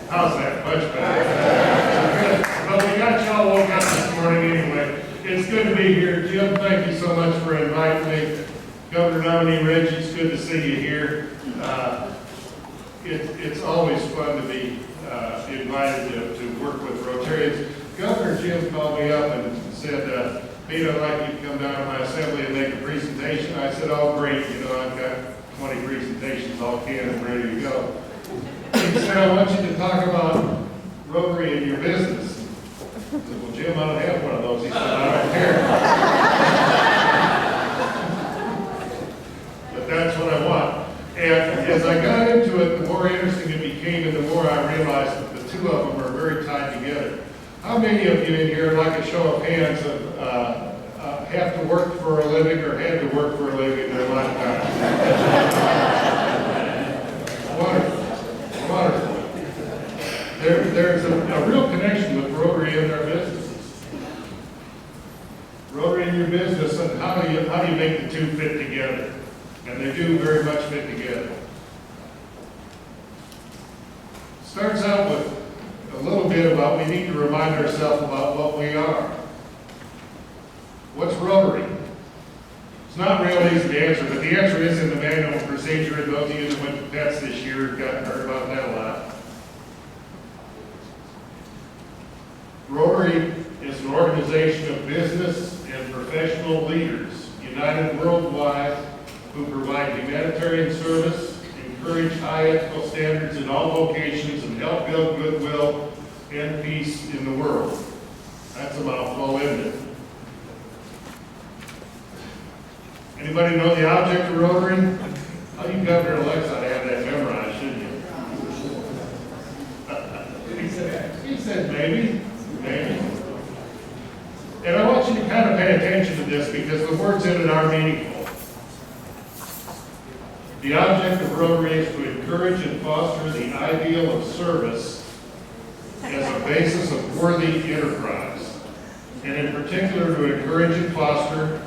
How's that? Much better. But we got y'all woke up this morning anyway. It's good to be here. Jim, thank you so much for inviting me. Governor nominee Reggie, it's good to see you here. It's always fun to be invited to work with Rotarians. Governor Jim called me up and said, Pete, I'd like you to come down to my assembly and make a presentation. I said, oh, great. You know, I've got 20 presentations all canned and ready to go. He said, I want you to talk about Rotary in your business. I said, well, Jim, I don't have one of those. He said, I don't care. But that's what I want. And as I got into it, the more interesting it became and the more I realized that the two of them are very tied together. How many of you in here, like a show of hands, have to work for a living or had to work for a living in their lifetime? Wonderful. Wonderful. There's a real connection with Rotary and their businesses. Rotary in your business, and how do you make the two fit together? And they do very much fit together. Starts out with a little bit about we need to remind ourselves about what we are. What's Rotary? It's not real easy to answer, but the answer is in the manual of procedure, and those of you that went to PETS this year have gotten heard about that a lot. Rotary is an organization of business and professional leaders united worldwide who provide humanitarian service, encourage high ethical standards in all vocations, and help build goodwill and peace in the world. That's a mouthful, isn't it? Anybody know the object of Rotary? Oh, you Governor-elects ought to have that memorized, shouldn't you? He said maybe. Maybe. And I want you to kind of pay attention to this because the words in it are meaningful. The object of Rotary is to encourage and foster the ideal of service as a basis of worthy enterprise, and in particular to encourage and foster,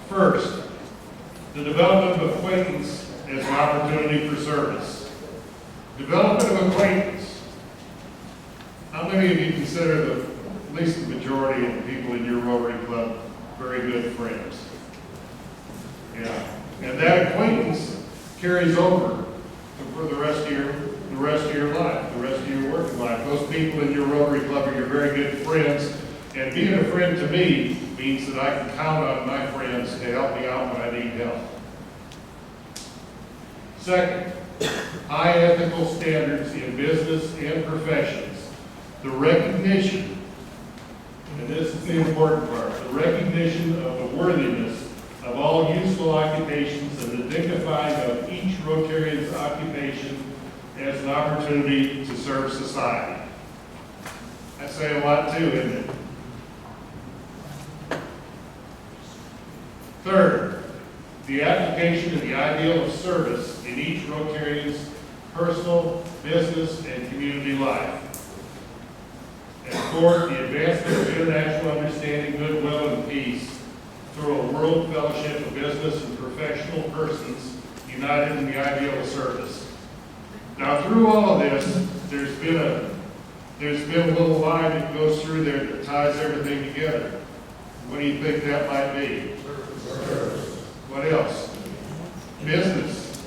first, the development of acquaintance as an opportunity for service. Development of acquaintance. How many of you consider at least the majority of the people in your Rotary Club very good friends? Yeah. And that acquaintance carries over for the rest of your life, the rest of your working life. Those people in your Rotary Club are your very good friends, and being a friend to me means that I can count on my friends to help me out when I need help. Second, high ethical standards in business and professions. The recognition, and this is the important part, the recognition of the worthiness of all useful occupations and the dignifying of each Rotarian's occupation as an opportunity to serve society. That's saying a lot too, isn't it? Third, the application of the ideal of service in each Rotarian's personal, business, and community life. And fourth, the advancement of international understanding, goodwill, and peace through a world fellowship of business and professional persons united in the ideal of service. Now, through all of this, there's been a little line that goes through there that ties everything together. What do you think that might be? What else? Business.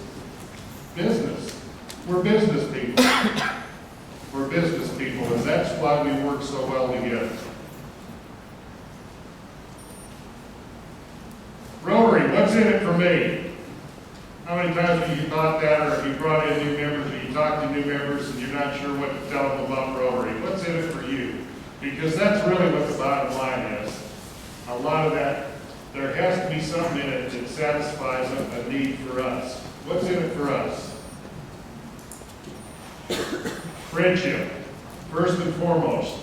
Business. We're business people. We're business people, and that's why we work so well together. Rotary, what's in it for me? How many times have you thought that, or have you brought in new members, or you talk to new members and you're not sure what to tell them about Rotary? What's in it for you? Because that's really what the bottom line is. A lot of that, there has to be something in it that satisfies a need for us. What's in it for us? Friendship, first and foremost.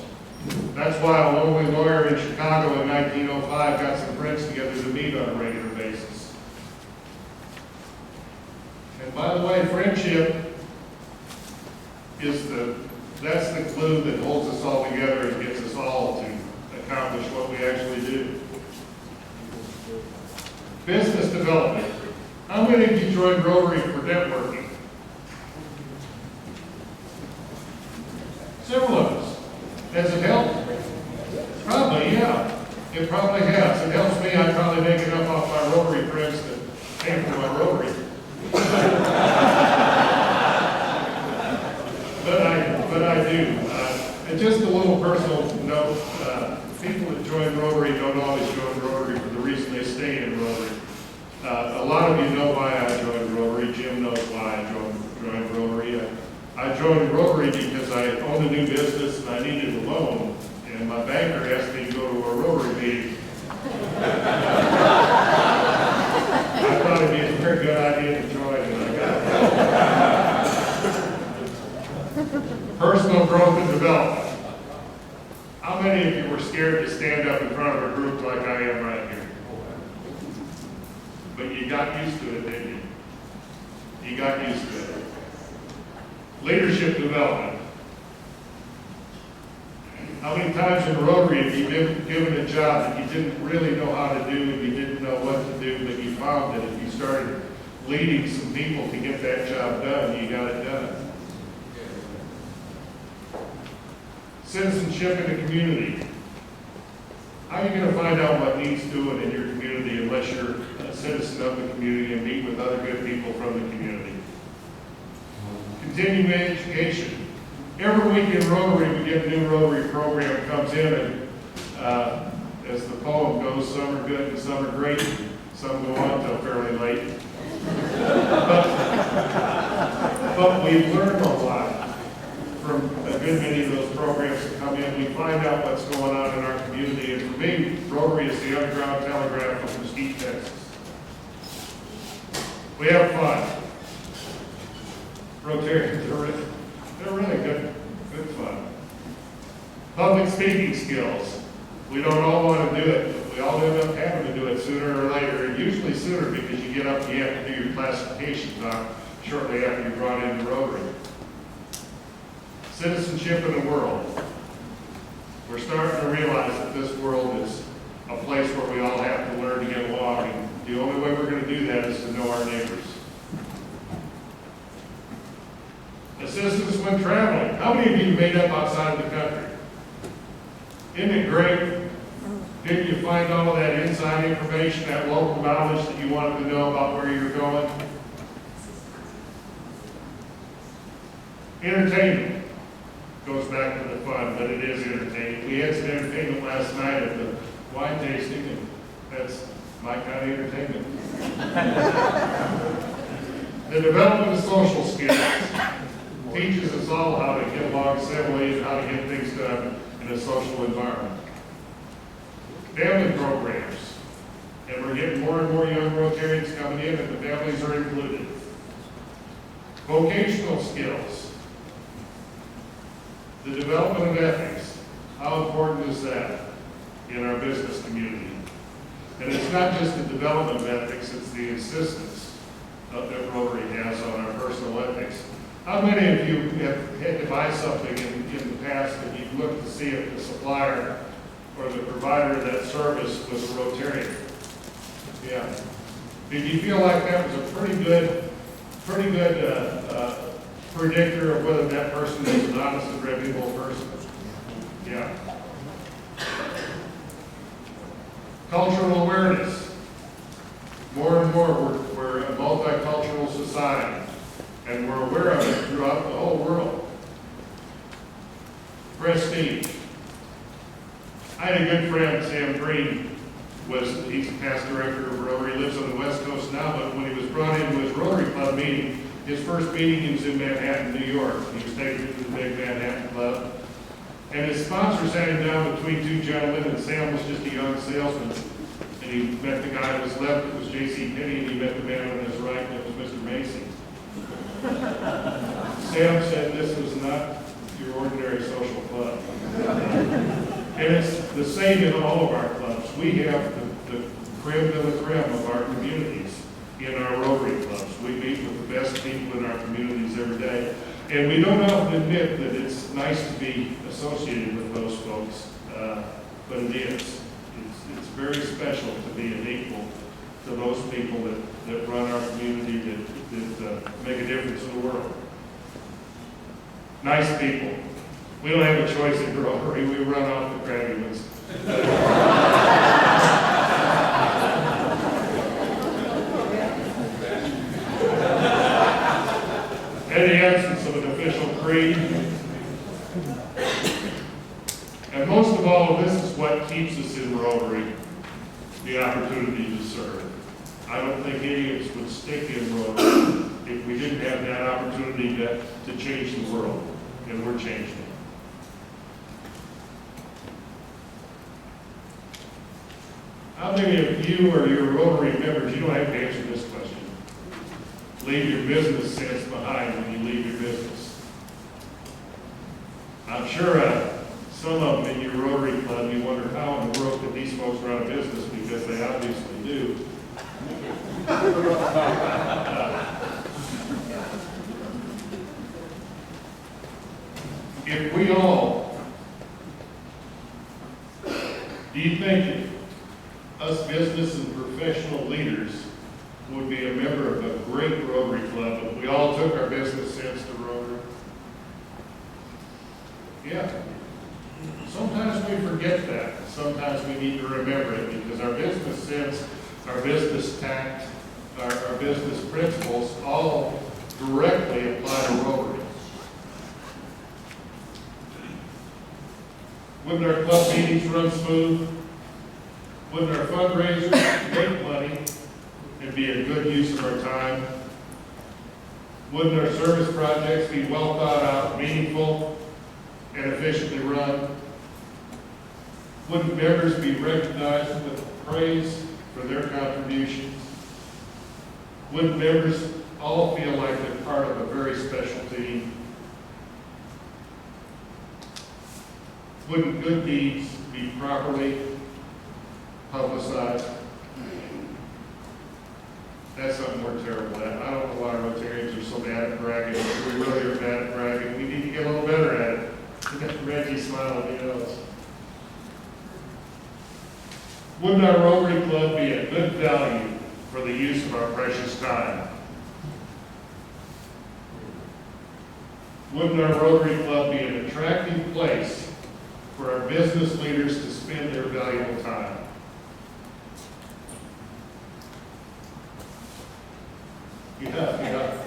That's why a lonely lawyer in Chicago in 1905 got some friends together to meet on a regular basis. And by the way, friendship is that's the glue that holds us all together and gets us all to accomplish what we actually do. Business development. How many of you joined Rotary for networking? Several of us. Has it helped? Probably, yeah. It probably has. It helps me. I probably make enough off my Rotary friends to pay for my Rotary. But I do. And just a little personal note, people that join Rotary don't always join Rotary for the reason they stay in Rotary. A lot of you know why I joined Rotary. Jim knows why I joined Rotary. I joined Rotary because I owned a new business and I needed a loan, and my banker asked me to go to a Rotary meeting. I thought it'd be a very good idea to join, and I got it. Personal growth and development. How many of you were scared to stand up in front of a group like I am right here? But you got used to it, didn't you? You got used to it. Leadership development. How many times in Rotary have you been given a job that you didn't really know how to do and you didn't know what to do, but you found that if you started leading some people to get that job done, you got it done? Citizenship in the community. How are you going to find out what needs doing in your community unless you're a citizen of the community and meet with other good people from the community? Continuing education. Every week in Rotary, we get a new Rotary program that comes in, and as the poem goes, some are good and some are great. Some go on until fairly late. But we've learned a lot from a good many of those programs that come in. We find out what's going on in our community, and for me, Rotary is the underground telegraph from Mesquite, Texas. We have fun. Rotarians are they're really good fun. Public speaking skills. We don't all want to do it, but we all end up having to do it sooner or later, and usually sooner because you get up and you have to do your classifications on shortly after you're brought into Rotary. Citizenship in the world. We're starting to realize that this world is a place where we all have to learn to get along, and the only way we're going to do that is to know our neighbors. Assistance when traveling. How many of you made up outside of the country? Isn't it great? Didn't you find all of that inside information, that local knowledge that you wanted to know about where you're going? Entertainment. Goes back to the fun, but it is entertaining. We had some entertainment last night at the wine tasting, and that's my kind of entertainment. The development of social skills teaches us all how to get along civilly and how to get things done in a social environment. Family programs. And we're getting more and more young Rotarians coming in, and the families are included. Vocational skills. The development of ethics. How important is that in our business community? And it's not just the development of ethics, it's the insistence that Rotary has on our personal ethics. How many of you have had to buy something in the past and you've looked to see if the supplier or the provider of that service was a Rotarian? Yeah. Did you feel like that was a pretty good predictor of whether that person is an honest and reputable person? Yeah. Cultural awareness. More and more, we're a multicultural society, and we're aware of it throughout the whole world. Prestige. I had a good friend, Sam Green, he's a past director of Rotary, lives on the West Coast now, but when he was brought into his Rotary Club meeting, his first meeting, he was in Manhattan, New York. He was taken to the big Manhattan Club. And his sponsor sat him down between two gentlemen, and Sam was just a young salesman. And he met the guy on his left, it was J.C. Penney, and he met the man on his right, and it was Mr. Macy. Sam said this was not your ordinary social club. And it's the same in all of our clubs. We have the creme de la creme of our communities in our Rotary clubs. We meet with the best people in our communities every day. And we don't often admit that it's nice to be associated with those folks, but it is. It's very special to be an equal to those people that run our community, that make a difference in the world. Nice people. We don't have a choice in Rotary. We run off the crabby ones. In the absence of an official creed, and most of all, this is what keeps us in Rotary, the opportunity to serve. I don't think any of us would stick in Rotary if we didn't have that opportunity to change the world, and we're changing it. How many of you or your Rotary members, you don't have to answer this question, leave your business sense behind when you leave your business? I'm sure some of them in your Rotary Club, you wonder how in the world could these folks run a business, because they obviously do. If we all, do you think us business and professional leaders would be a member of a great Rotary Club if we all took our business sense to Rotary? Yeah. Sometimes we forget that. Sometimes we need to remember it, because our business sense, our business tact, our business principles all directly apply to Rotary. Wouldn't our club meetings run smooth? Wouldn't our fundraisers make money and be a good use of our time? Wouldn't our service projects be well thought out, meaningful, and efficiently run? Wouldn't members be recognized with praise for their contributions? Wouldn't members all feel like they're part of a very special team? Wouldn't good deeds be properly publicized? That's something we're terrible at. I don't know why Rotarians are so bad at bragging. We really are bad at bragging. We need to get a little better at it. Reggie smiling, he knows. Wouldn't our Rotary Club be a good value for the use of our precious time? Wouldn't our Rotary Club be an attractive place for our business leaders to spend their valuable time? Yeah.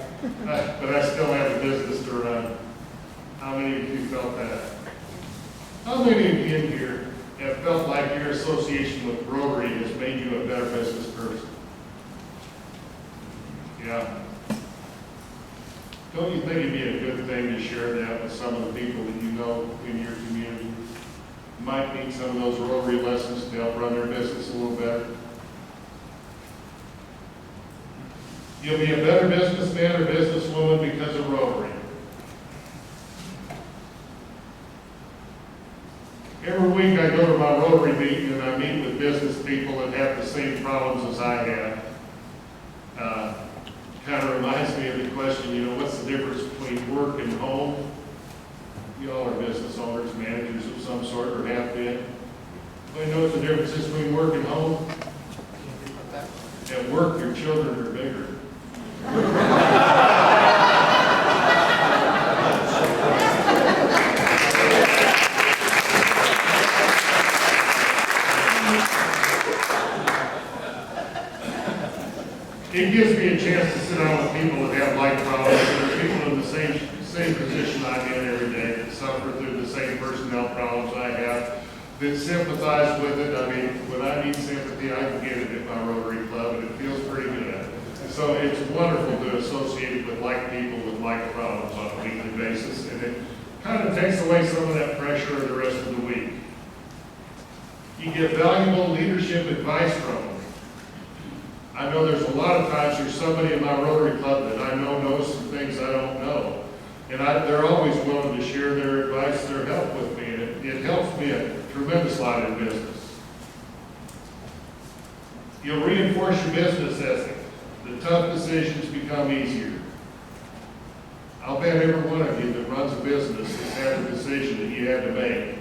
But I still have a business to run. How many of you felt that? How many of you in here have felt like your association with Rotary has made you a better business person? Yeah. Don't you think it'd be a good thing to share that with some of the people that you know in your community? You might need some of those Rotary lessons to help run their business a little better. You'll be a better businessman or businesswoman because of Rotary. Every week I go to my Rotary meeting and I meet with business people that have the same problems as I have. Kind of reminds me of the question, what's the difference between work and home? You all are business owners, managers of some sort, or have been. Well, you know what the difference is between work and home? At work, your children are bigger. It gives me a chance to sit down with people that have like problems, that are people in the same position I'm in every day, that suffer through the same personnel problems I have, that sympathize with it. I mean, when I need sympathy, I can get it at my Rotary Club, and it feels pretty good. So it's wonderful to associate with like people with like problems on a weekly basis, and it kind of takes away some of that pressure the rest of the week. You get valuable leadership advice from them. I know there's a lot of times there's somebody in my Rotary Club that I know knows some things I don't know. And they're always willing to share their advice, their help with me, and it helps me a tremendous lot in business. You'll reinforce your business ethic. The tough decisions become easier. I'll bet every one of you that runs a business has had a decision that you had to make,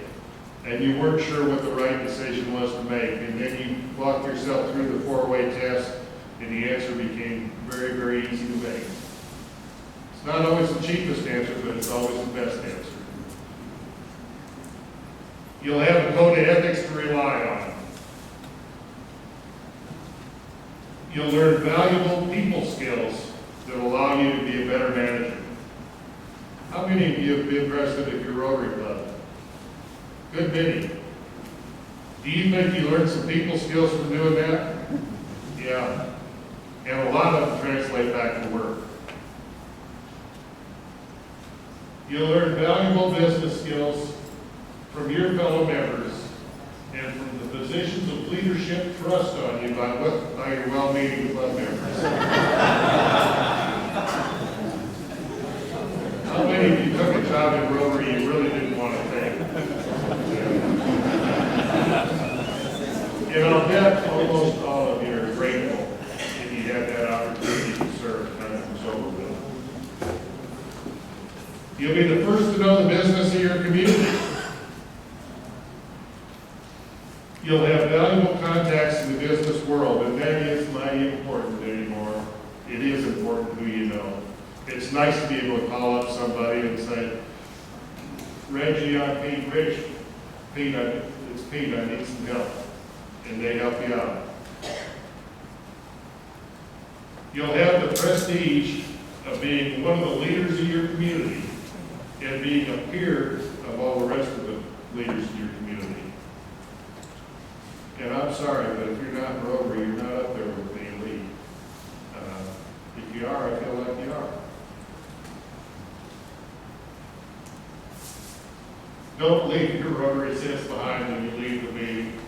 and you weren't sure what the right decision was to make, and then you walked yourself through the four-way test, and the answer became very, very easy to make. It's not always the cheapest answer, but it's always the best answer. You'll have a code of ethics to rely on. You'll learn valuable people skills that allow you to be a better manager. How many of you have been president of your Rotary Club? Good many. Do you think you learned some people skills from doing that? Yeah. And a lot of them translate back to work. You'll learn valuable business skills from your fellow members and from the positions of leadership thrust on you by your well-meaning club members. How many of you took a job in Rotary you really didn't want to take? And I'll bet almost all of you are grateful if you had that opportunity to serve kind of so well. You'll be the first to know the business of your community. You'll have valuable contacts in the business world, and that is mighty important anymore. It is important who you know. It's nice to be able to call up somebody and say, Reggie, Rich, Pete, it's Pete, I need some help. And they help you out. You'll have the prestige of being one of the leaders of your community and being a peer of all the rest of the leaders of your community. And I'm sorry, but if you're not in Rotary, you're not up there with the elite. If you are, I feel like you are. Don't leave your Rotary sense behind when you leave the meeting.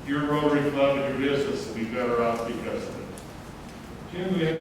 Your Rotary Club and your business will be better off because of it. Jim, we have